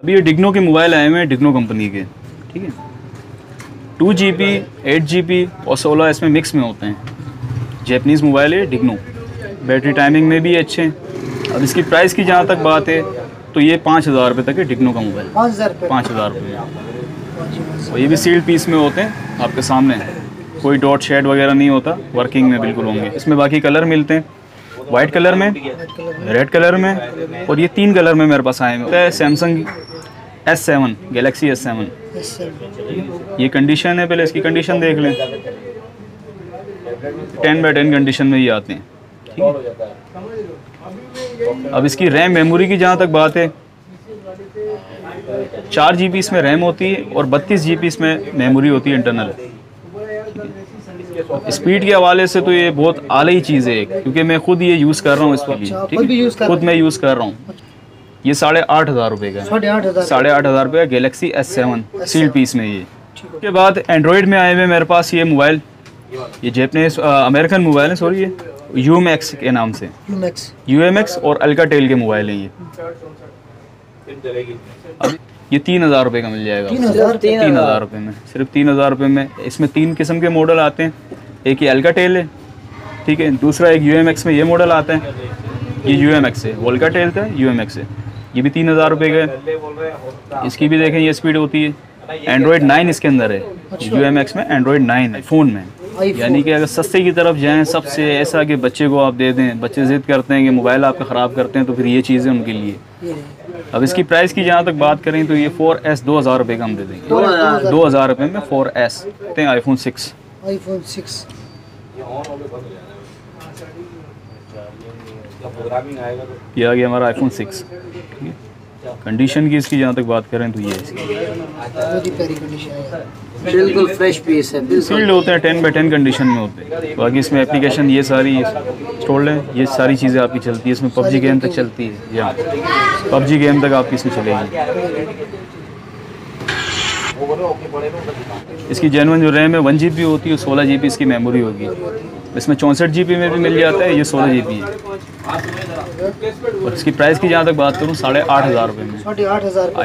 अभी ये डिग्नो के मोबाइल आए हुए हैं, डिग्नो कंपनी के, ठीक है। 2GB 8GB और 16 इसमें मिक्स में होते हैं। जैपनीज़ मोबाइल है डिग्नो, बैटरी टाइमिंग में भी अच्छे हैं। अब इसकी प्राइस की जहाँ तक बात है तो ये 5,000 रुपये तक है डिग्नो का मोबाइल। 5,000 रुपये और ये भी सील्ड पीस में होते हैं, आपके सामने कोई डॉट शेड वगैरह नहीं होता, वर्किंग में बिल्कुल होंगे। इसमें बाकी कलर मिलते हैं, वाइट कलर में, रेड कलर में और ये 3 कलर में मेरे पास आए हैं। Samsung S7, Galaxy S7। ये कंडीशन है, पहले इसकी कंडीशन देख लें। 10/10 कंडीशन में ये आते हैं, ठीक है। अब इसकी रैम मेमोरी की जहाँ तक बात है, 4GB इसमें रैम होती है और 32GB इसमें मेमोरी होती है इंटरनल। स्पीड के हवाले से तो ये बहुत आला ही चीज़ है, क्योंकि मैं खुद ये यूज़ कर रहा हूँ इस पर, ठीक है, खुद मैं यूज़ कर रहा हूँ। ये 8,500 रुपये का, 8,500 रुपये का गैलेक्सी S7 सील्ड पीस में ये। उसके बाद एंड्रॉयड में आए हुए मेरे पास ये मोबाइल, ये जापानीज अमेरिकन मोबाइल है, सॉरी, ये UMX के नाम से, UMX और अल्काटेल के मोबाइल हैं ये। अब ये 3,000 रुपये का मिल जाएगा, 3,000 रुपये में, सिर्फ 3,000 रुपये में। इसमें 3 किस्म के मॉडल आते हैं, एक ये अल्काटेल है, ठीक है, दूसरा एक UMX में ये मॉडल आता है, ये UMX है, अल्काटेल का UMX है, ये भी 3,000 रुपये का है। इसकी भी देखें ये स्पीड होती है, एंड्रॉयड 9 इसके अंदर है, UMX में एंड्रॉयड 9 है फ़ोन में। यानी कि अगर सस्ते की तरफ जाएं सबसे, ऐसा कि बच्चे को आप दे दें, बच्चे ज़िद करते हैं कि मोबाइल आपका ख़राब करते हैं, तो फिर ये चीज़ें उनके लिए। अब इसकी प्राइस की जहाँ तक बात करें तो ये 4S 2,000 रुपये का हम दे देंगे, 2,000 रुपये में 4S हैं। iPhone 6 ये आ गया हमारा iPhone 6, ठीक है। कंडीशन की इसकी जहाँ तक बात करें तो ये बिल्कुल फ्रेश पीस है, सील्ड होते हैं, 10/10 कंडीशन में होते हैं। बाकी इसमें एप्लीकेशन ये सारी इंस्टॉल्ड है, ये सारी चीज़ें आपकी चलती है। इसमें PUBG गेम तक चलती है, या PUBG गेम तक आपकी इसमें चलेगी। इसकी जेन्युइन जो रैम है 1GB होती है, 16GB इसकी मेमोरी होगी। इसमें 64GB में भी मिल जाता है, ये 16GB है। और इसकी प्राइस की जहाँ तक बात करूँ 8,500 रुपये में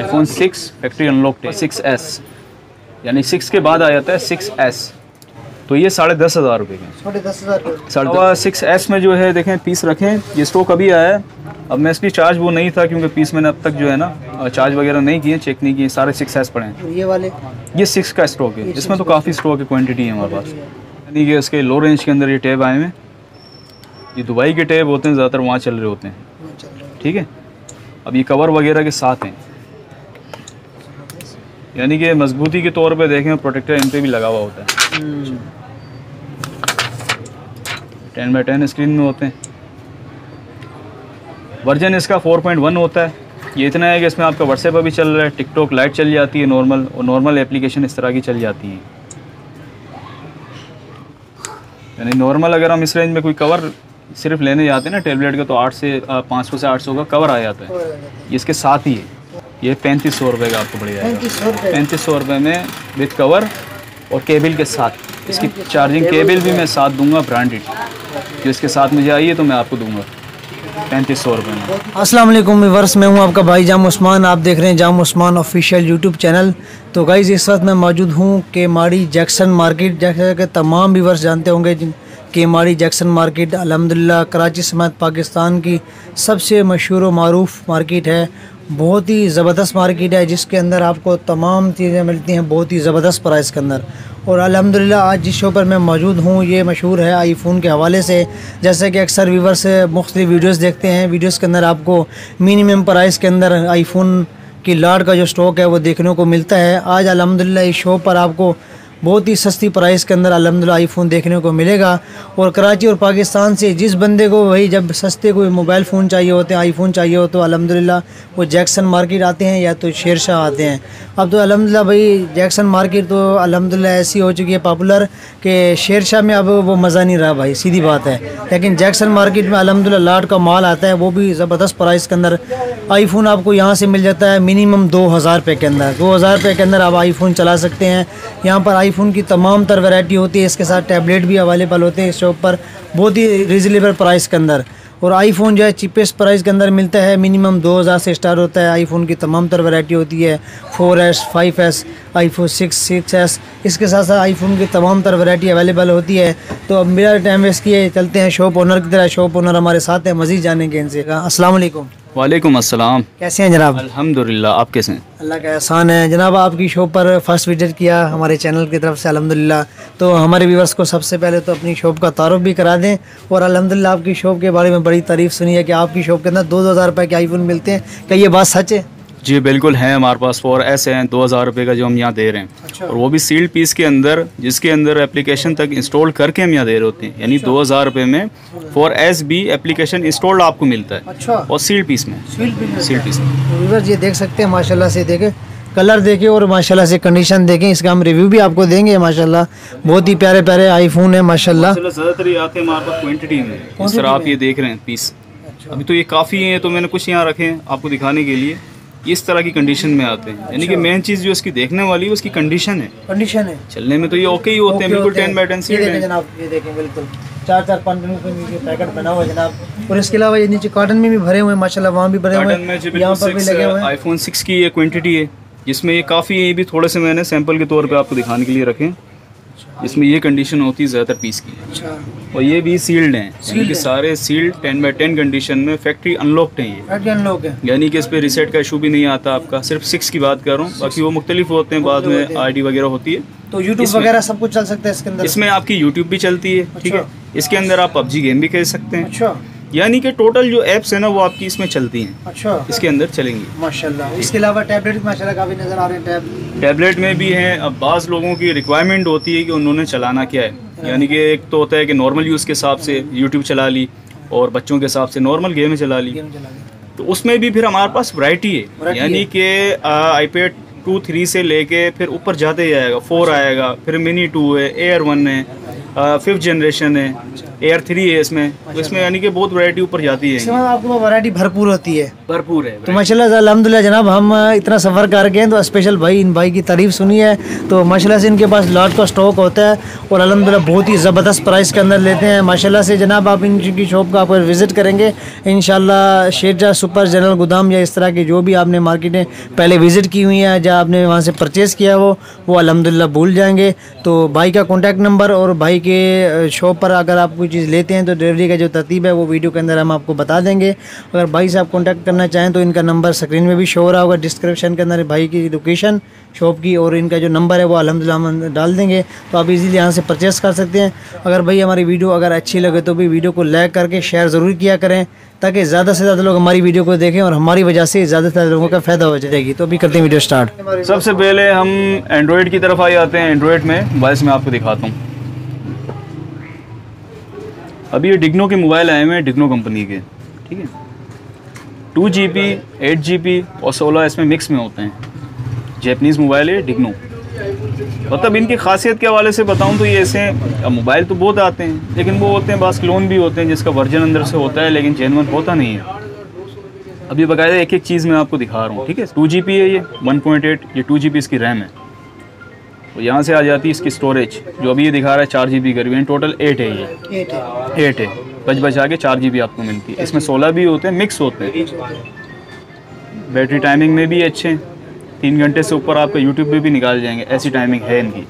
iPhone 6 फैक्ट्री अनलॉक्ड 6S, यानी 6 के बाद आ जाता है 6S, तो ये 10,500 रुपये का। 6S में जो है देखें पीस रखें, ये स्टॉक अभी आया है। अब मैं इसकी चार्ज वो नहीं था, क्योंकि पीस मैंने अब तक जो है ना चार्ज वगैरह नहीं किए, चेक नहीं किए, सारे 6S पड़े हैं। ये वाले ये 6 का स्टॉक है, इसमें तो काफ़ी स्टॉक है, क्वान्टिटी है हमारे पास। यानी कि इसके लो रेंज के अंदर ये टैब आए हैं, ये दुबई के टैब होते हैं, ज़्यादातर वहाँ चल रहे होते हैं, ठीक है। अब ये कवर वगैरह के साथ हैं, यानी कि मजबूती के तौर पे देखें, प्रोटेक्टर इन पे भी लगा हुआ होता है। 10/10 स्क्रीन में होते हैं। वर्जन इसका 4.1 होता है। ये इतना है कि इसमें आपका व्हाट्सएप भी चल रहा है, टिकटॉक लाइट चल जाती है नॉर्मल, और नॉर्मल एप्लीकेशन इस तरह की चल जाती है। यानी नॉर्मल अगर हम इस रेंज में कोई कवर सिर्फ लेने जाते हैं ना टैबलेट का, तो 500 से 800 का कवर आ जाता है। ये इसके साथ ही है, ये 3500 रुपये का आपको पड़ जाएगा, 3500 रुपये में विद कवर और केबल के साथ। इसकी चार्जिंग केबल भी मैं साथ दूंगा ब्रांडेड, जो इसके साथ मुझे आई है तो मैं आपको दूंगा 3500 रुपये में। अस्सलाम वालेकुम व्यूअर्स, मैं हूं आपका भाई जाम उस्मान, आप देख रहे हैं जाम उस्मान ऑफिशियल यूट्यूब चैनल। तो गाइज़ इस वक्त मैं मौजूद हूं केमाड़ी जैक्सन मार्केट, जैसे कि तमाम व्यूअर्स जानते होंगे, केमाड़ी जैक्सन मार्केट अल्हम्दुलिल्लाह कराची समेत पाकिस्तान की सबसे मशहूर व मारूफ मार्केट है। बहुत ही ज़बरदस्त मार्केट है, जिसके अंदर आपको तमाम चीज़ें मिलती हैं बहुत ही ज़बरदस्त प्राइस के अंदर। और अल्हम्दुलिल्लाह आज जिस शो पर मैं मौजूद हूँ ये मशहूर है आईफ़ोन के हवाले से। जैसे कि अक्सर व्यूअर्स मुख्तलिफ वीडियोस देखते हैं, वीडियोस के अंदर आपको मिनिमम प्राइस के अंदर आईफ़ोन की लॉट का जो स्टॉक है वो देखने को मिलता है। आज अल्हम्दुलिल्लाह इस शो पर आपको बहुत ही सस्ती प्राइस के अंदर अल्हम्दुलिल्लाह आईफ़ोन देखने को मिलेगा। और कराची और पाकिस्तान से जिस बंदे को वही जब सस्ते कोई मोबाइल फ़ोन चाहिए होते हैं, आईफ़ोन चाहिए हो, तो अल्हम्दुलिल्लाह वो जैक्सन मार्केट आते हैं या तो शेरशाह आते हैं। अब तो अल्हम्दुलिल्लाह भाई जैक्सन मार्केट तो अल्हम्दुलिल्लाह ऐसी हो चुकी है पॉपुलर कि शेरशाह में अब वो मज़ा नहीं रहा भाई, सीधी बात है। लेकिन जैक्सन मार्केट में अल्हम्दुलिल्लाह लाट का माल आता है, वो भी ज़बरदस्त प्राइस के अंदर आईफ़ोन आपको यहाँ से मिल जाता है मिनिमम 2000 रुपये के अंदर। 2000 रुपये के अंदर आप आईफ़ोन चला सकते हैं। यहाँ पर आईफ़ोन की तमाम तर वैरायटी होती है, इसके साथ टैबलेट भी अवेलेबल होते हैं इस शॉप पर बहुत ही रिजनेबल प्राइस के अंदर। और आईफोन जो है चीपेस्ट प्राइस के अंदर मिलता है, मिनिमम 2000 से स्टार्ट होता है। आईफोन की तमाम तर वैरायटी होती है, 4S, 5S, आईफोन 6S, इसके साथ साथ आईफोन की तमाम तर वैरायटी अवेलेबल होती है। तो अब मेरा टाइम वेस्ट किए चलते हैं शॉप ओनर की तरह। शॉप ओनर हमारे साथ है, मज़ीद जानेंगे इनसे। अस्सलाम वालेकुम। वालेकुम अस्सलाम। कैसे हैं जनाब? अल्हम्दुलिल्लाह, आप कैसे हैं? अल्लाह का एहसान है जनाब। आपकी शॉप पर फर्स्ट विजिट किया हमारे चैनल की तरफ से, अल्हम्दुलिल्लाह। तो हमारे व्यूवर्स को सबसे पहले तो अपनी शॉप का तारुफ भी करा दें, और अल्हम्दुलिल्लाह आपकी शॉप के बारे में बड़ी तारीफ़ सुनी है कि आपकी शॉप के अंदर 2,000 रुपये के आईफोन मिलते हैं। क्या ये बात सच है? जी बिल्कुल है, हमारे पास 4S हैं 2000 रुपये का जो हम यहाँ दे रहे हैं। अच्छा। और वो भी सील्ड पीस के अंदर, जिसके अंदर एप्लीकेशन तक इंस्टॉल करके हम यहाँ दे रहे होते हैं। यानी 2000 रुपये में 4S भी एप्लीकेशन इंस्टॉल्ड आपको मिलता है। अच्छा। और सील्ड पीस में, सील्ड पीस में। व्यूवर्स ये देख सकते हैं, माशाल्लाह से देखें, कलर देखें और माशाल्लाह से कंडीशन देखें। इसका हम रिव्यू भी आपको देंगे। माशाल्लाह बहुत ही प्यारे प्यारे आईफोन है माशाल्लाह। ज़्यादातर ये आते हैं हमारे पास क्वान्टिटी में, इस तरह आप ये देख रहे हैं पीस। अभी तो ये काफ़ी हैं, तो मैंने कुछ यहाँ रखे हैं आपको दिखाने के लिए। इस तरह की कंडीशन में आते हैं। यानी कि मेन चीज़ जो इसकी देखने वाली है उसकी कंडीशन है। कंडीशन है, चलने में तो ये ओके ही होते हैं, बिल्कुल 10 बाय 10 सीट है है जनाब। ये देखें बिल्कुल 4-4 5 के नीचे पैकेट बना हुआ है जनाब। और इसके अलावा ये नीचे कॉटन में भी भरे हुए हैं माशाल्लाह, वहाँ भी भरे हुए हैं, यहाँ पर भी लगे हुए हैं। आईफोन 6 की ये क्वांटिटी है, जिसमें ये काफ़ी है। ये भी थोड़े से मैंने सैंपल के तौर पे आपको दिखाने के लिए रखे। इसमें ये कंडीशन होती है ज़्यादातर पीस की। अच्छा। और ये भी सील्ड हैं, यानी कि सारे सील्ड 10 बाय 10 कंडीशन में, फैक्ट्री अनलॉक्ड हैं ये। अनलॉक है, यानी कि इस पे रीसेट का इशू भी नहीं आता आपका। सिर्फ 6 की बात कर रहा हूँ, बाकी वो मुख्तलिफ होते हैं, बाद में आईडी वगैरह होती है। तो यूट्यूब वगैरह सब कुछ चल सकता है इसके अंदर? इसमें आपकी यूट्यूब भी चलती है, ठीक है। इसके अंदर आप पबजी गेम भी खेल सकते हैं। अच्छा। यानी कि टोटल जो ऐप्स है ना वो आपकी इसमें चलती हैं। अच्छा। इसके अंदर चलेंगी माशाल्लाह। इसके अलावा टैबलेट माशाल्लाह काफ़ी नज़र आ रहे हैं। टैबलेट में भी हैं। अब बाज़ लोगों की रिक्वायरमेंट होती है कि उन्होंने चलाना क्या है। यानी कि एक तो होता है कि नॉर्मल यूज़ के हिसाब से यूट्यूब चला ली, और बच्चों के हिसाब से नॉर्मल गेम चला ली। तो उसमें भी फिर हमारे पास वैरायटी है। यानी कि iPad 2, 3 से लेके फिर ऊपर जाते ही आएगा, 4 आएगा, फिर मिनी 2 है, Air 1 है, 5th जनरेशन है, Air 3 है इसमें। तो इसमें यानी कि बहुत वैरायटी ऊपर जाती है। आपको वैरायटी भरपूर होती है? भरपूर है। तो माशाल्लाह अल्हम्दुलिल्लाह जनाब, हम इतना सफ़र कर गए हैं तो स्पेशल भाई इन भाई की तारीफ़ सुनी है। तो माशाल्लाह से इनके पास लॉट का स्टॉक होता है, और अल्हम्दुलिल्लाह बहुत ही ज़बरदस्त प्राइस के अंदर लेते हैं माशाल्लाह से जनाब। आप इनकी शॉप का आप विज़िट करेंगे इंशाल्लाह, शेरशाह सुपर जनरल गोदाम या इस तरह की जो भी आपने मार्केटें पहले विज़िट की हुई हैं, जहाँ आपने वहाँ से परचेज़ किया वो अल्हम्दुलिल्लाह भूल जाएंगे। तो भाई का कॉन्टैक्ट नंबर और भाई के शॉप पर अगर आप कोई चीज़ लेते हैं तो डिलीवरी का जो तरतीब है वो वीडियो के अंदर हम आपको बता देंगे। अगर भाई से आप कांटेक्ट करना चाहें तो इनका नंबर स्क्रीन में भी शो हो रहा होगा, डिस्क्रिप्शन के अंदर भाई की लोकेशन शॉप की और इनका जो नंबर है वो अल्हम्दुलिल्लाह हम डाल देंगे। तो आप इजीली यहाँ से परचेस कर सकते हैं। अगर भाई हमारी वीडियो अगर अच्छी लगे तो भी वीडियो को लाइक करके शेयर ज़रूर किया करें, ताकि ज़्यादा से ज़्यादा लोग हमारी वीडियो को देखें और हमारी वजह से ज़्यादा से ज़्यादा लोगों का फ़ायदा हो जाएगी। तो अभी करते हैं वीडियो स्टार्ट। सबसे पहले हम एंड्रॉयड की तरफ आ जाते हैं। एंड्रॉयड में मोबाइल्स में आपको दिखाता हूँ। अभी ये डिग्नो के मोबाइल आए हुए हैं, डिग्नो कंपनी के, ठीक है। 2GB, 8GB और 16 इसमें मिक्स में होते हैं। जैपनीज़ मोबाइल है डिग्नो। मतलब इनकी खासियत के हवाले से बताऊं तो ये ऐसे, अब मोबाइल तो बहुत आते हैं, लेकिन वो होते हैं बस क्लोन भी होते हैं, जिसका वर्जन अंदर से होता है लेकिन जेन्युइन होता नहीं है। अब ये बाकायदा एक एक चीज़ मैं आपको दिखा रहा हूँ, ठीक है। 2GB है ये, 1.8, ये 2GB इसकी रैम है। तो यहाँ से आ जाती है इसकी स्टोरेज, जो अभी ये दिखा रहा है 4GB करीब, टोटल 8 है ये, 8 है। बचा के 4GB आपको मिलती है। इसमें 16 भी होते हैं, मिक्स होते हैं। बैटरी टाइमिंग में भी अच्छे हैं, 3 घंटे से ऊपर आपका यूट्यूब पे भी निकाल जाएंगे, ऐसी टाइमिंग है इनकी।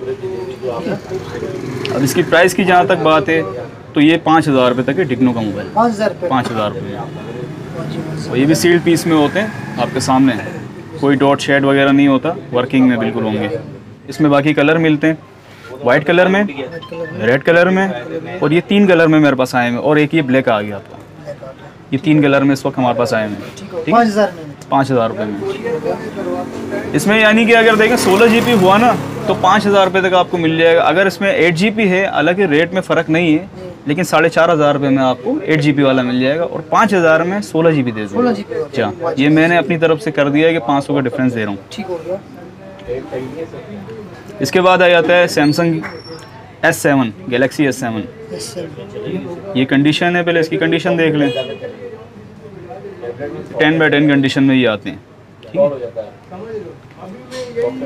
अब इसकी प्राइस की जहाँ तक बात है तो ये 5000 रुपये तक है डिग्नो का मोबाइल। 5000 रुपये। और ये भी सील्ड पीस में होते हैं आपके सामने, कोई डॉट शेड वगैरह नहीं होता, वर्किंग में बिल्कुल होंगे। इसमें बाकी कलर मिलते हैं, वाइट कलर में, रेड कलर में, और ये 3 कलर में मेरे पास आए हैं, और एक ये ब्लैक आ गया आपका। ये 3 कलर में इस वक्त हमारे पास आए हैं, ठीक है। 5000 रुपये में इसमें, यानी कि अगर देखें 16GB हुआ ना तो 5000 रुपये तक आपको मिल जाएगा। अगर इसमें 8GB है, हालांकि रेट में फ़र्क नहीं है, लेकिन 4500 रुपये में आपको 8GB वाला मिल जाएगा, और 5000 में 16GB दे दूँगा। अच्छा, ये मैंने अपनी तरफ से कर दिया है कि 500 का डिफरेंस दे रहा हूँ। इसके बाद आ जाता है सैमसंग S7, गैलेक्सी S7। ये कंडीशन है, पहले इसकी कंडीशन देख लें। 10 बाय 10 कंडीशन में ये आते हैं, ठीक है।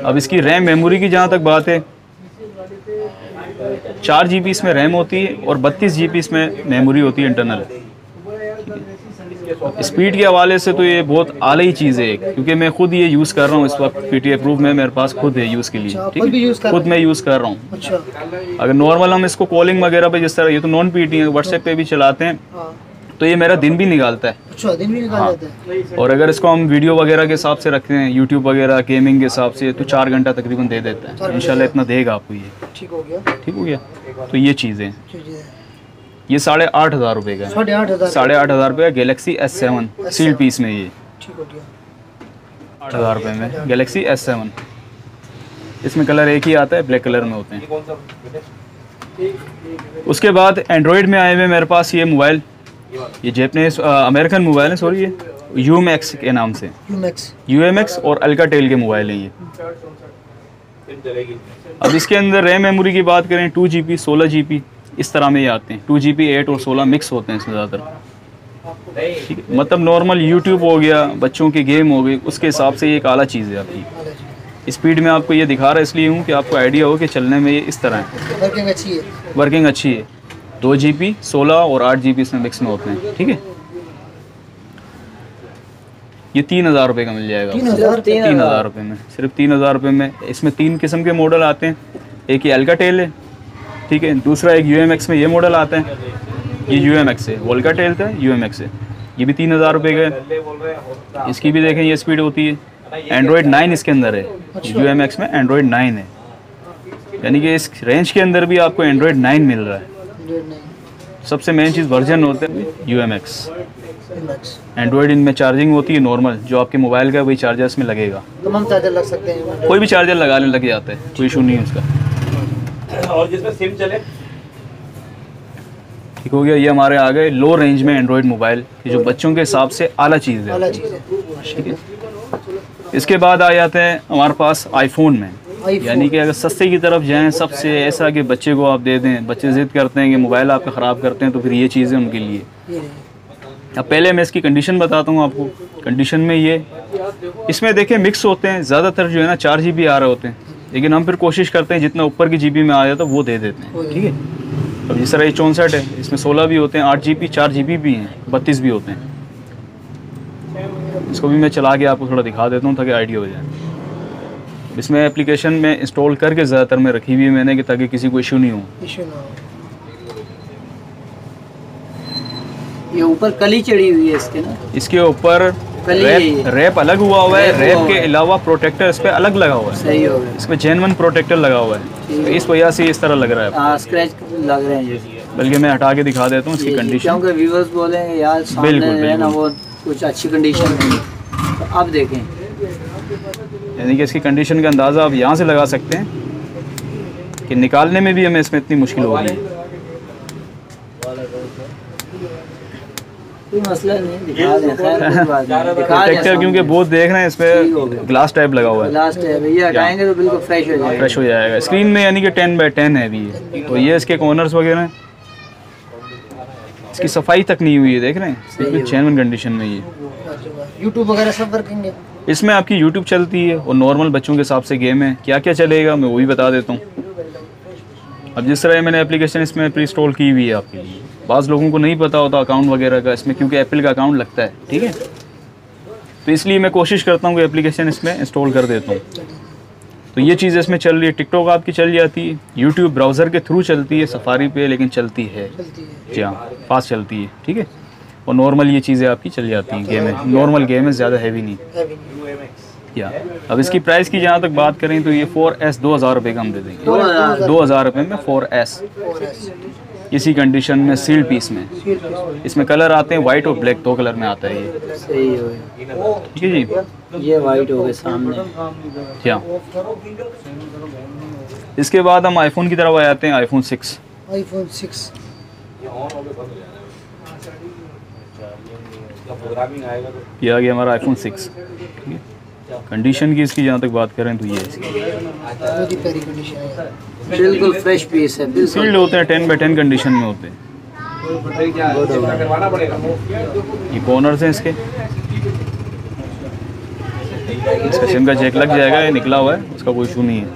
अब इसकी रैम मेमोरी की जहाँ तक बात है, 4GB इसमें रैम होती है और 32GB इसमें मेमोरी होती है इंटरनल। स्पीड के हवाले से तो ये बहुत आला ही चीज़ है, क्योंकि मैं खुद ये यूज़ कर रहा हूँ इस वक्त। PTI प्रूफ में मेरे पास खुद है यूज़ के लिए, ठीक है, खुद मैं यूज़ कर रहा हूँ। अच्छा। अगर नॉर्मल हम इसको कॉलिंग वगैरह पे जिस तरह, ये तो नॉन PT है, व्हाट्सएप पे भी चलाते हैं, तो ये मेरा दिन भी निकालता है। अच्छा, दिन भी निकाल जाता है। और अगर इसको हम वीडियो वगैरह के हिसाब से रखते हैं, यूट्यूब वगैरह गेमिंग के हिसाब से, तो 4 घंटा तकरीबन दे देता है। इंशाल्लाह इतना देगा आपको ये। ठीक हो गया, ठीक हो गया। तो ये चीज़ें, ये 8,500 रुपये का है। 8,500 रुपये का गैलेक्सी S7 सील पीस में ये। ठीक हो गया। 8,000 रुपये में गैलेक्सी S7। इसमें कलर एक ही आता है, ब्लैक कलर में होते हैं। उसके बाद एंड्रॉयड में आए हुए मेरे पास ये मोबाइल, ये जैपनीज अमेरिकन मोबाइल है, सॉरी, ये UMX के नाम से, UMX और अल्काटेल के मोबाइल हैं ये। अब इसके अंदर रैम मेमोरी की बात करें, 2GB 16GB इस तरह में ये आते हैं। 2GB 8 और 16 मिक्स होते हैं इसमें ज़्यादातर, ठीक है। मतलब नॉर्मल यूट्यूब हो गया, बच्चों के गेम हो गए, उसके हिसाब से ये एक आला चीज़ है आपकी। स्पीड में आपको ये दिखा रहा है इसलिए हूँ कि आपको आइडिया हो कि चलने में ये इस तरह है। वर्किंग अच्छी है। 2GB 16 और 8GB इसमें मिक्स में होते हैं, ठीक है। ये 3,000 रुपये का मिल जाएगा। 3,000 रुपये में, सिर्फ 3,000 रुपये में। इसमें 3 किस्म के मॉडल आते हैं। एक ये अल्काटेल है, ठीक है। दूसरा एक UMX में ये मॉडल आता है, ये UMX है। वो अल्काटेल था, UMX है। ये भी 3,000 रुपये का है। इसकी भी देखें ये स्पीड होती है। एंड्रॉयड 9 इसके अंदर है। UMX में एंड्रॉयड 9 है, यानी कि इस रेंज के अंदर भी आपको एंड्रॉयड 9 मिल रहा है। सबसे मेन चीज़ वर्जन होता है UMX। एंड्रॉयड इनमें चार्जिंग होती है नॉर्मल, जो आपके मोबाइल का वही चार्जर इसमें लगेगा। तमाम चार्जर लग सकते हैं, कोई भी चार्जर लगाने लग जाता है, कोई इशू नहीं है उसका। और जिसमें सिम चले, ठीक हो गया। ये हमारे आ गए लो रेंज में एंड्रॉयड मोबाइल, जो बच्चों के हिसाब से आला चीज़ है, ठीक है। इसके बाद आ जाते हैं हमारे पास आईफोन में, यानी कि अगर सस्ते की तरफ जाएं, सबसे ऐसा कि बच्चे को आप दे दें, बच्चे ज़िद करते हैं कि मोबाइल आपका ख़राब करते हैं, तो फिर ये चीज़ें उनके लिए। अब पहले मैं इसकी कंडीशन बताता हूँ आपको। कंडीशन में ये, इसमें देखें मिक्स होते हैं, ज़्यादातर जो है ना 4GB आ रहे होते हैं, लेकिन हम फिर कोशिश करते हैं जितना ऊपर की GB में आ जाता है वो दे देते हैं, ठीक है। अब जिस तरह ये 64 है, इसमें 16 भी होते हैं, 8GB 4GB भी हैं, 32 भी होते हैं। इसको भी मैं चला के आपको थोड़ा दिखा देता हूँ ताकि आइडिया हो जाए। इसमें एप्लीकेशन में इंस्टॉल करके ज़्यादातर में रखी हुई है मैंने, कि ताकि किसी को इशू नहीं हो। ये ऊपर कली चढ़ी हुई है इसके ना, इसके ऊपर रैप अलग हुआ है। रैप के अलावा प्रोटेक्टर इस पे अलग लगा हुआ है। सही हो गया। इसमें जेन्युइन प्रोटेक्टर लगा हुआ है, तो इस वजह से इस तरह लग रहा है। स्क्रैच लग रहे हैं, बल्कि मैं हटा के दिखा देता हूँ इसकी कंडीशन, क्योंकि व्यूअर्स बोलेंगे यार सामने है ना वो कुछ अच्छी कंडीशन नहीं। तो अब देखें, यानी कि इसकी कंडीशन का अंदाज़ा आप यहाँ से लगा सकते हैं कि निकालने में भी हमें इसमें इतनी मुश्किल हो रही है। कोई मसला नहीं, दिखा दें, खैर कोई बात नहीं, दिखा दें। प्रोटेक्टर क्योंकि बहुत देख रहे हैं, इस पे ग्लास टाइप लगा हुआ है। ग्लास टाइप है, ये हटाएंगे तो बिल्कुल फ्रेश हो जाएगा। फ्रेश हो जाएगा। स्क्रीन में यानी कि 10x10 है अभी ये। तो ये इसके कॉर्नर्स वगैरह हैं, इसकी सफाई तक नहीं हुई है, देख रहे हैं, बिल्कुल जेन्युइन कंडीशन में ये। यूट्यूब वगैरह सब वर्किंग है इसमें। आपकी यूट्यूब चलती है और नॉर्मल बच्चों के हिसाब से गेम है। क्या क्या चलेगा मैं वो भी बता देता हूँ। अब जिस तरह मैंने एप्लीकेशन इसमें प्री इंस्टॉल की हुई है आपके लिए, बाज़ लोगों को नहीं पता होता अकाउंट वगैरह का इसमें, क्योंकि एप्पल का अकाउंट लगता है, ठीक है। तो इसलिए मैं कोशिश करता हूँ कि एप्लीकेशन इसमें इंस्टॉल कर देता हूँ। तो ये चीज़ इसमें चल रही है। टिकटॉक आपकी चल जाती है, यूट्यूब ब्राउज़र के थ्रू चलती है, सफारी पे, लेकिन चलती है, जी हाँ, फास्ट चलती है, ठीक है। और नॉर्मल ये चीज़ें आपकी चल जाती हैं। गेम है, नॉर्मल गेम है, ज़्यादा हैवी नहीं या। अब इसकी प्राइस की जहाँ तक बात करें तो ये 4S 2,000 रुपये का हम दे देंगे। 2,000 रुपये में 4S, इसी कंडीशन में, सील्ड पीस में। इसमें कलर आते हैं वाइट और ब्लैक, 2 कलर में आता है ये। सही हो, ठीक है जी। ये वाइट हो गए सामने, क्या। इसके बाद हम आईफोन की तरफ आ जाते हैं। आईफोन 6 ये आ गया हमारा आईफोन 6, ठीक है। कंडीशन की इसकी जहाँ तक बात करें तो ये बहुत ही प्यारी कंडीशन है, बिल्कुल फ्रेश पीस है, बिल्कुल। सील्ड होते हैं, 10x10 कंडीशन में होते हैं। ये कॉर्नर्स हैं इसके, इसका सिम का जैक लग जाएगा, ये निकला हुआ है, उसका कोई इशू नहीं है।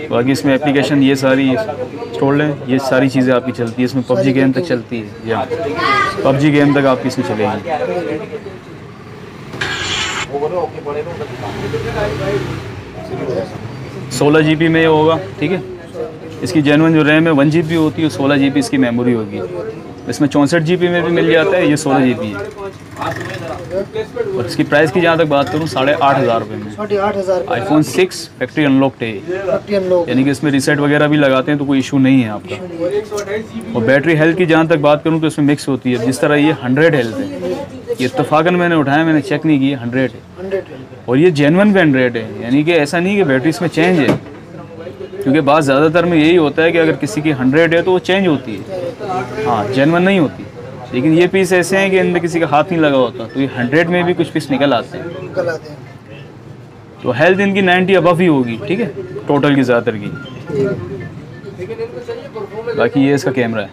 बाकी इसमें एप्लीकेशन ये सारी इंस्टॉल्ड है, ये सारी चीज़ें आपकी चलती है इसमें। पबजी गेम तक चलती है, या पबजी गेम तक आपकी इसमें चलेगी। 16 GB में ये होगा, ठीक है। इसकी जेन्युइन जो रैम है 1 GB होती है, 16 GB इसकी मेमोरी होगी। इसमें 64 GB में भी मिल जाता है, ये 16 GB है। और इसकी प्राइस की जहाँ तक बात करूँ 8,500 रुपये में 8,500 iPhone 6 फैक्ट्री अनलॉक्ड है, यानी कि इसमें रीसेट वगैरह भी लगाते हैं तो कोई इशू नहीं है आपका। और बैटरी हेल्थ की जहाँ तक बात करूँ तो इसमें मिक्स होती है। जिस तरह ये 100 हेल्थ है, ये इत्तफाकन मैंने उठाया, मैंने चेक नहीं किया, 100 है। और ये जेन्युइन भी 100 है, यानी कि ऐसा नहीं कि बैटरी इसमें चेंज है, क्योंकि बात ज़्यादातर में यही होता है कि अगर किसी की 100 है तो वो चेंज होती है, हाँ जेन्युइन नहीं होती। लेकिन ये पीस ऐसे हैं कि अंदर किसी का हाथ नहीं लगा होता, तो ये 100 में भी कुछ पीस निकल आते हैं। तो हेल्थ इनकी 90 अबव ही होगी, ठीक है, टोटल की ज़्यादातर की। बाकी ये इसका कैमरा है,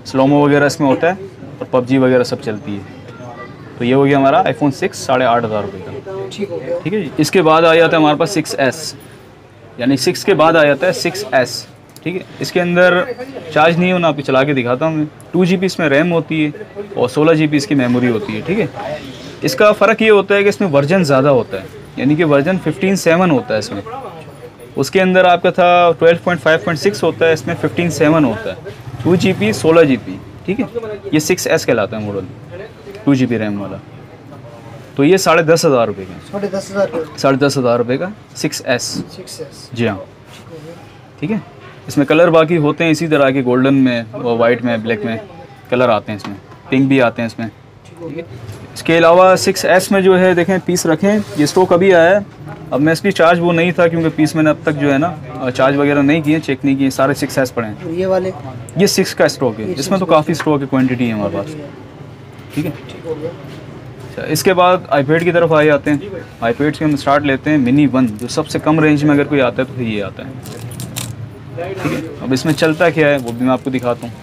स्लोमो वगैरह इसमें होता है और पबजी वगैरह सब चलती है। तो ये हो गया हमारा iPhone 6 8,500 रुपये का, ठीक है जी। इसके बाद आ जाता है हमारे पास 6S, यानी 6 के बाद आ जाता है 6S, ठीक है। इसके अंदर चार्ज नहीं होना, आपको चला के दिखाता हूँ मैं। 2 GB इसमें रैम होती है और 16 GB इसकी मेमोरी होती है, ठीक है। इसका फ़र्क ये होता है कि इसमें वर्जन ज़्यादा होता है, यानी कि वर्जन 15.7 होता है इसमें। उसके अंदर आपका था 12.5.6 होता है, इसमें 15.7 होता है। 2 GB 16 GB, ठीक है। ये 6S कहलाता है मॉडल, 2 GB रैम वाला। तो ये 10,500 रुपये का, 10,500 रुपये का 6S, जी हाँ, ठीक है। इसमें कलर बाकी होते हैं इसी तरह के, गोल्डन में और वाइट में, ब्लैक में कलर आते हैं इसमें, पिंक भी आते हैं इसमें, ठीक है। इसके अलावा 6S में जो है देखें पीस रखें, ये स्टॉक अभी आया है। अब मैं इसकी चार्ज वो नहीं था, क्योंकि पीस मैंने अब तक जो है ना चार्ज वगैरह नहीं किए, चेक नहीं किए, सारे 6S पड़े हैं। ये वाले ये 6 का स्टॉक है, इसमें तो काफ़ी स्टॉक है, क्वान्टिटी है हमारे पास, ठीक है। अच्छा, इसके बाद iPad की तरफ आ जाते हैं। iPad से हम स्टार्ट लेते हैं मिनी 1, जो सबसे कम रेंज में अगर कोई आता है तो फिर ये आता है, ठीक है। अब इसमें चलता क्या है वो भी मैं आपको दिखाता हूँ।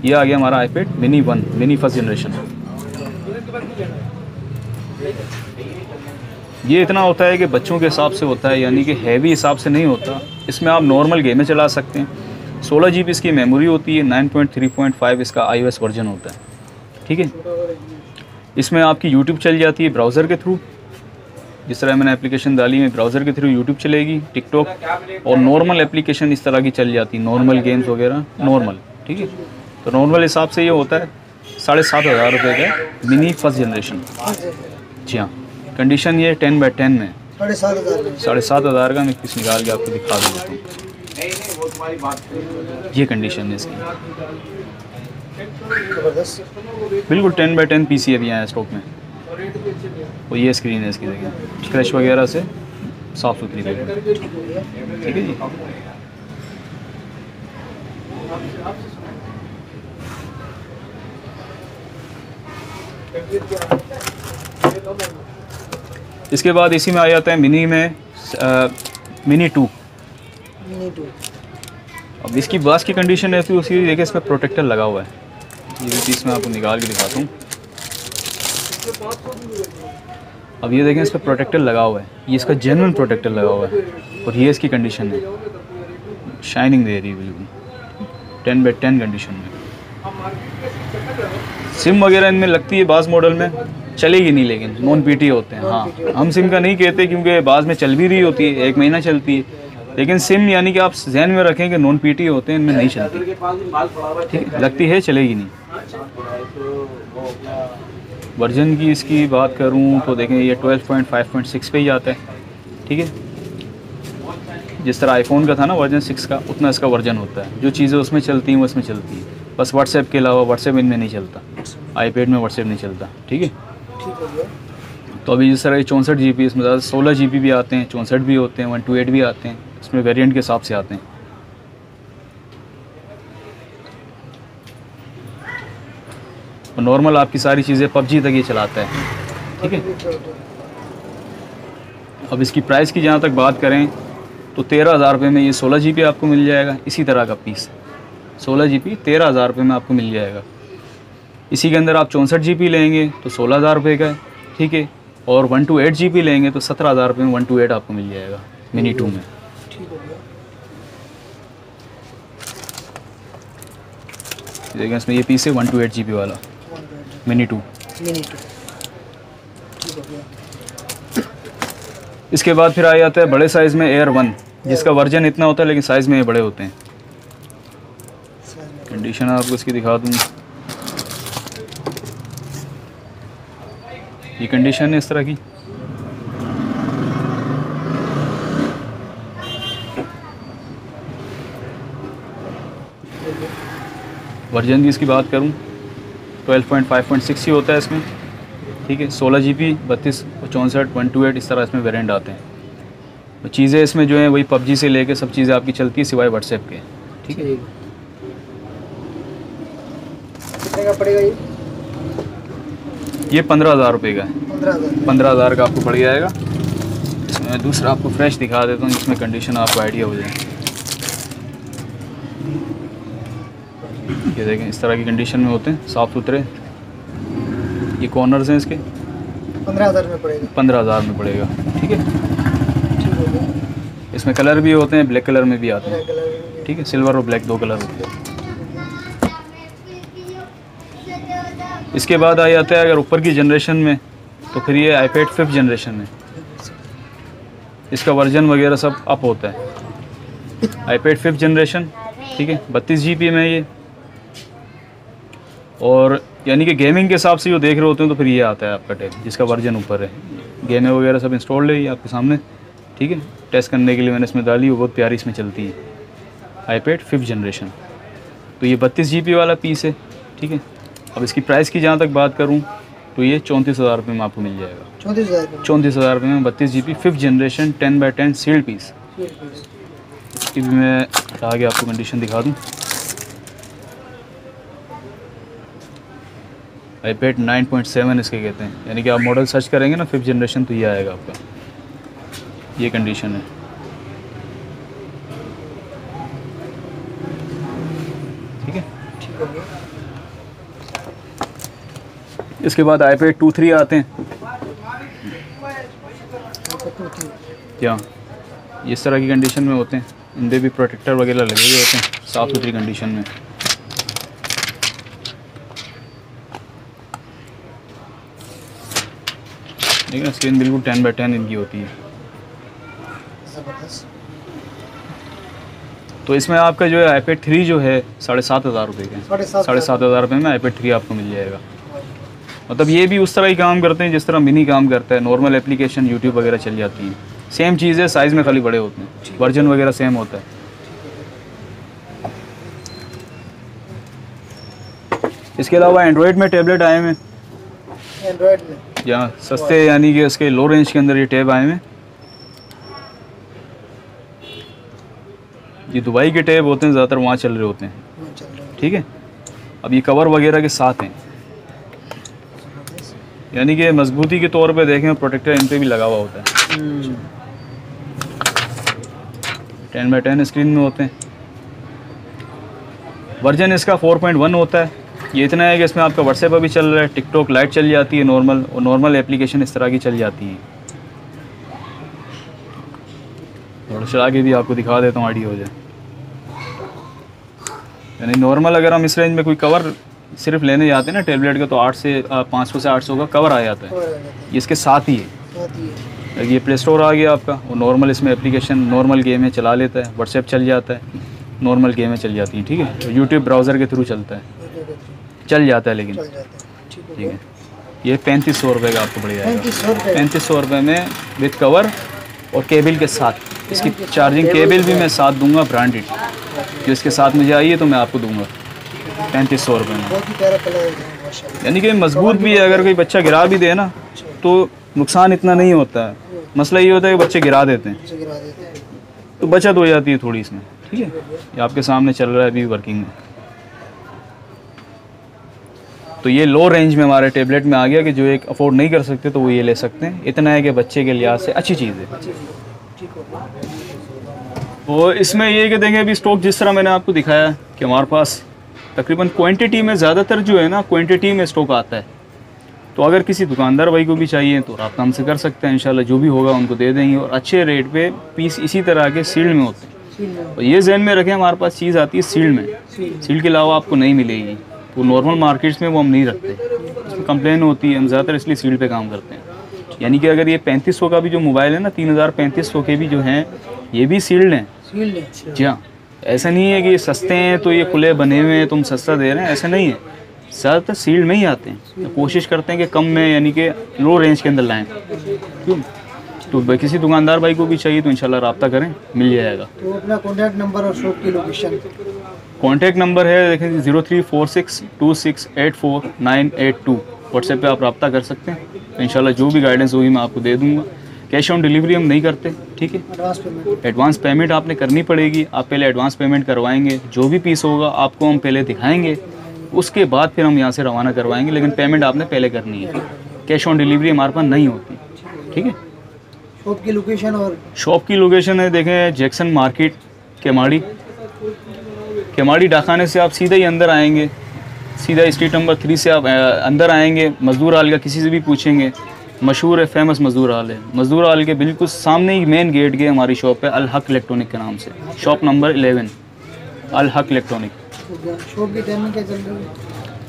ये आ गया हमारा iPad mini 1, mini first generation. ये इतना होता है कि बच्चों के हिसाब से होता है, यानी कि हैवी हिसाब से नहीं होता। इसमें आप नॉर्मल गेमें चला सकते हैं। 16 GB इसकी मेमोरी होती है, 9.3.5 इसका iOS वर्जन होता है, ठीक है। इसमें आपकी YouTube चल जाती है ब्राउज़र के थ्रू, जिस तरह मैंने एप्लीकेशन डाली है ब्राउज़र के थ्रू YouTube चलेगी, टिकटॉक और नॉर्मल एप्लीकेशन इस तरह की चल जाती है, नॉर्मल गेम्स वगैरह नॉर्मल, ठीक है। तो नॉर्मल हिसाब से ये होता है 7,500 रुपये का मिनी फर्स्ट जनरेशन, जी हाँ। कंडीशन ये 10/10 में, 7,500 का। मैं किस निकाल के आपको दिखा देता हूँ, ये कंडीशन है इसकी, बिल्कुल 10/10 PC अभी आया स्टॉक में। और ये स्क्रीन है इसकी, देखिए स्क्रैच वगैरह से साफ़ सुथरी, ठीक है जी। इसके बाद इसी में आ जाता है मिनी में मिनी 2। अब इसकी बास की कंडीशन ऐसी उसकी, देखिए इसमें प्रोटेक्टर लगा हुआ है, ये भी चीज़ मैं आपको निकाल के दिखाता हूँ। अब ये देखें इस पर प्रोटेक्टर लगा हुआ है, ये इसका जेन्युइन प्रोटेक्टर लगा हुआ है। और ये इसकी कंडीशन है, शाइनिंग दे रही है बिल्कुल 10/10 कंडीशन में। सिम वगैरह इनमें लगती है, बाज़ मॉडल में चलेगी नहीं, लेकिन नॉन पीटी होते हैं। हाँ, हम सिम का नहीं कहते, क्योंकि बाज़ में चल भी रही होती है, 1 महीना चलती है। लेकिन सिम यानी कि आप जहन में रखें कि नॉन पीटी होते हैं, इनमें नहीं चलती, ठीक है। लगती है, चलेगी नहीं। वर्जन की इसकी बात करूं तो देखें ये 12.5.6 पे ही आता है, ठीक है। जिस तरह आईफोन का था ना वर्जन 6 का, उतना इसका वर्जन होता है। जो चीज़ें उसमें चलती हैं वो इसमें चलती है, बस व्हाट्सएप के अलावा व्हाट्सएप इनमें नहीं चलता, आईपैड में व्हाट्सएप नहीं चलता, ठीक है। तो अभी जिस तरह 64 GB, इसमें ज़्यादा 16 GB भी आते हैं, 64 भी होते हैं, 128 भी आते हैं, इसमें वेरिएंट के हिसाब से आते हैं। और नॉर्मल आपकी सारी चीज़ें PUBG तक ये चलाता है, ठीक है। अब इसकी प्राइस की जहाँ तक बात करें तो 13,000 रुपये में ये 16 GB आपको मिल जाएगा। इसी तरह का पीस 16 GB 13,000 रुपये में आपको मिल जाएगा। इसी के अंदर आप 64 GB लेंगे तो 16,000 रुपये का है, ठीक है। और 128 GB लेंगे तो 17,000 रुपये में 128 आपको मिल जाएगा मिनी 2 में। ठीक हो गया। देखिए इसमें ये पीस है 128 GB वाला मिनी 2। मिनी 2 ठीक हो गया। इसके बाद फिर आ जाता है बड़े साइज़ में एयर 1, जिसका वर्जन इतना होता है लेकिन साइज़ में ये बड़े होते हैं। कंडीशन आपको इसकी दिखा दूँ, ये कंडीशन है इस तरह की। वर्जन की इसकी बात करूं 12.5.6 ही होता है इसमें, ठीक है। 16 GB 32 और 64 128 इस तरह इसमें वेरिएंट आते हैं। तो चीज़ें इसमें जो है वही PUBG से लेके सब चीज़ें आपकी चलती है सिवाय व्हाट्सएप के, ठीक है। कितने का पड़ेगा ये 15,000 रुपये का है। 15,000 का आपको पड़ जाएगा। इसमें मैं दूसरा आपको फ्रेश दिखा देता हूँ जिसमें कंडीशन आपको आइडिया हो जाए। ये देखें इस तरह की कंडीशन में होते हैं, साफ़ सुथरे। ये कॉर्नर्स हैं इसके। 15,000 में पड़ेगा। 15,000 में पड़ेगा, ठीक है। इसमें कलर भी होते हैं, ब्लैक कलर में भी आते हैं, ठीक है। सिल्वर और ब्लैक 2 कलर होते हैं। इसके बाद आ जाता है अगर ऊपर की जनरेशन में तो फिर ये iPad 5th जनरेशन में इसका वर्जन वगैरह सब अप होता है। iPad 5th जनरेशन, ठीक है। 32 GB में ये, और यानी कि गेमिंग के हिसाब से जो देख रहे होते हैं तो फिर ये आता है आपका टैब जिसका वर्जन ऊपर है। गेमें वगैरह सब इंस्टॉल्ड है ये आपके सामने, ठीक है। टेस्ट करने के लिए मैंने इसमें डाली, वो बहुत प्यारी इसमें चलती है। iPad 5th जनरेशन, तो ये 32 GB वाला पीस है, ठीक है। अब इसकी प्राइस की जहाँ तक बात करूँ तो ये 34,000 रुपये में आपको मिल जाएगा। 34,000 रुपये में 32 GB 5th generation 10x10 sealed piece. इसकी भी मैं हटा के आपको कंडीशन दिखा दूँ। iPad 9.7 इसके कहते हैं, यानी कि आप मॉडल सर्च करेंगे ना 5th जनरेशन तो ये आएगा आपका। ये कंडीशन है, ठीक है। इसके बाद iPad 2.3 आते हैं। क्या ये इस तरह की कंडीशन में होते हैं, इनपे भी प्रोटेक्टर वगैरह लगे हुए होते हैं, साफ़ सुथरी कंडीशन में। देखिए स्क्रीन बिल्कुल 10x10 इनकी होती है। तो इसमें आपका जो है iPad 3 जो है 7,500 रुपये का, 7,500 रुपये में iPad 3 आपको मिल जाएगा। मतलब ये भी उस तरह ही काम करते हैं जिस तरह मिनी काम करता है। नॉर्मल एप्लीकेशन यूट्यूब वगैरह चल जाती है, सेम चीज़ है, साइज़ में खाली बड़े होते हैं, वर्जन वगैरह सेम होता है। इसके अलावा एंड्रॉयड में टैबलेट आए हैं, एंड्रॉयड में जहाँ सस्ते यानी कि उसके लो रेंज के अंदर ये टैब आए हैं। ये दुबई के टैब होते हैं, ज़्यादातर वहाँ चल रहे होते हैं, ठीक है। अब ये कवर वगैरह के साथ हैं, यानी कि मजबूती के तौर पे देखें प्रोटेक्टर इन पे भी लगा हुआ होता है। 10x10 स्क्रीन में होते हैं। वर्जन इसका 4.1 होता है। ये इतना है कि इसमें आपका व्हाट्सएप अभी चल रहा है, टिकटॉक लाइट चल जाती है नॉर्मल, और नॉर्मल एप्लीकेशन इस तरह की चल जाती है। थोड़ा चला के भी आपको दिखा देता हूँ, आइडिया हो जाए। यानी नॉर्मल अगर हम इस रेंज में कोई कवर सिर्फ लेने जाते हैं ना टैबलेट का तो 500 से 800 का कवर आ जाता है। ये इसके साथ ही है। ये प्ले स्टोर आ गया आपका, और नॉर्मल इसमें एप्लीकेशन नॉर्मल गेमें चला लेता है, व्हाट्सएप चल जाता है, नॉर्मल गेमें चल जाती हैं, ठीक है। तो यूट्यूब ब्राउज़र के थ्रू चलता है, चल जाता है लेकिन, ठीक है। ये 3500 रुपये का आपको पड़ जाएगा। 3500 रुपये में विद कवर और केबल के साथ। इसकी चार्जिंग केबल भी मैं साथ दूंगा ब्रांडेड, जो इसके साथ मुझे आई है तो मैं आपको दूंगा 3500 रुपये में। यानी कि मजबूत भी है, अगर कोई बच्चा गिरा भी दे ना तो नुकसान इतना नहीं होता है। मसला ये होता है कि बच्चे गिरा देते हैं तो बचत हो जाती है थोड़ी इसमें, ठीक है। ये आपके सामने चल रहा है अभी वर्किंग में। तो ये लो रेंज में हमारे टैबलेट में आ गया कि जो एक अफोर्ड नहीं कर सकते तो वो ये ले सकते हैं। इतना है कि बच्चे के लिहाज से अच्छी चीज़ है। और इसमें ये कि देखें अभी स्टॉक जिस तरह मैंने आपको दिखाया कि हमारे पास तकरीबन क्वांटिटी में ज़्यादातर जो है ना क्वांटिटी में स्टॉक आता है। तो अगर किसी दुकानदार भाई को भी चाहिए तो रब्ता हमसे कर सकते हैं, इंशाल्लाह जो भी होगा उनको दे देंगे। और अच्छे रेट पे पीस इसी तरह के सील्ड में होते हैं। और ये जहन में रखें, हमारे पास चीज़ आती है सील्ड में, सील्ड के अलावा आपको नहीं मिलेगी। तो नॉर्मल मार्केट्स में वो हम नहीं रखते, उसमें कंप्लेन होती है, हम ज़्यादातर इसलिए सील्ड पे काम करते हैं। यानी कि अगर ये 3500 का भी जो मोबाइल है ना, 3500 के भी जो हैं ये भी सील्ड हैं। जी हाँ, ऐसा नहीं है कि ये सस्ते हैं तो ये खुले बने हुए हैं तुम सस्ता दे रहे हैं, ऐसा नहीं है। ज़्यादातर सील्ड में ही आते हैं। तो कोशिश करते हैं कि कम में यानी कि लो रेंज के अंदर लाएँ। क्यों? तो किसी दुकानदार भाई को भी चाहिए तो इंशाल्लाह रब्ता करें, मिल जाएगा। तो अपना कॉन्टैक्ट नंबर और शॉप की लोकेशन। कॉन्टैक्ट नंबर है देखें 034626849882। व्हाट्सएप पे आप रब्ता कर सकते हैं। तो इंशाल्लाह जो भी गाइडेंस होगी मैं आपको दे दूँगा। कैश ऑन डिलीवरी हम नहीं करते, ठीक है। एडवांस पेमेंट आपने करनी पड़ेगी। आप पहले एडवांस पेमेंट करवाएंगे, जो भी पीस होगा आपको हम पहले दिखाएंगे, उसके बाद फिर हम यहाँ से रवाना करवाएंगे। लेकिन पेमेंट आपने पहले करनी है, कैश ऑन डिलीवरी हमारे पास नहीं होती, ठीक है। शॉप की लोकेशन और शॉप की लोकेशन है देखें जैक्सन मार्केट केमाड़ी। केमाड़ी डाखाने से आप सीधा ही अंदर आएंगे, सीधा स्ट्रीट नंबर 3 से आप अंदर आएंगे। मजदूर हाल का किसी से भी पूछेंगे, मशहूर है, फेमस मजदूर हाल है। मजदूर हाल के बिल्कुल सामने ही मेन गेट के हमारी शॉप है, अल हक इलेक्ट्रॉनिक के नाम से। शॉप नंबर 11 अल हक इलेक्ट्रॉनिक। शॉप की टाइमिंग क्या चल रही है?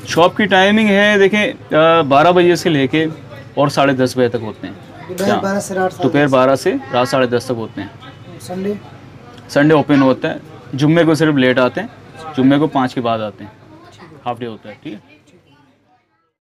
शॉप की टाइमिंग है देखें 12 बजे से लेके और 10:30 बजे तक होते हैं। दोपहर 12 से रात दोपहर 12 से रात 10:30 तक होते हैं। संडे संडे ओपन होता है। जुम्मे को सिर्फ लेट आते हैं, जुम्मे को 5 के बाद आते हैं, हाफ डे होता है, ठीक है।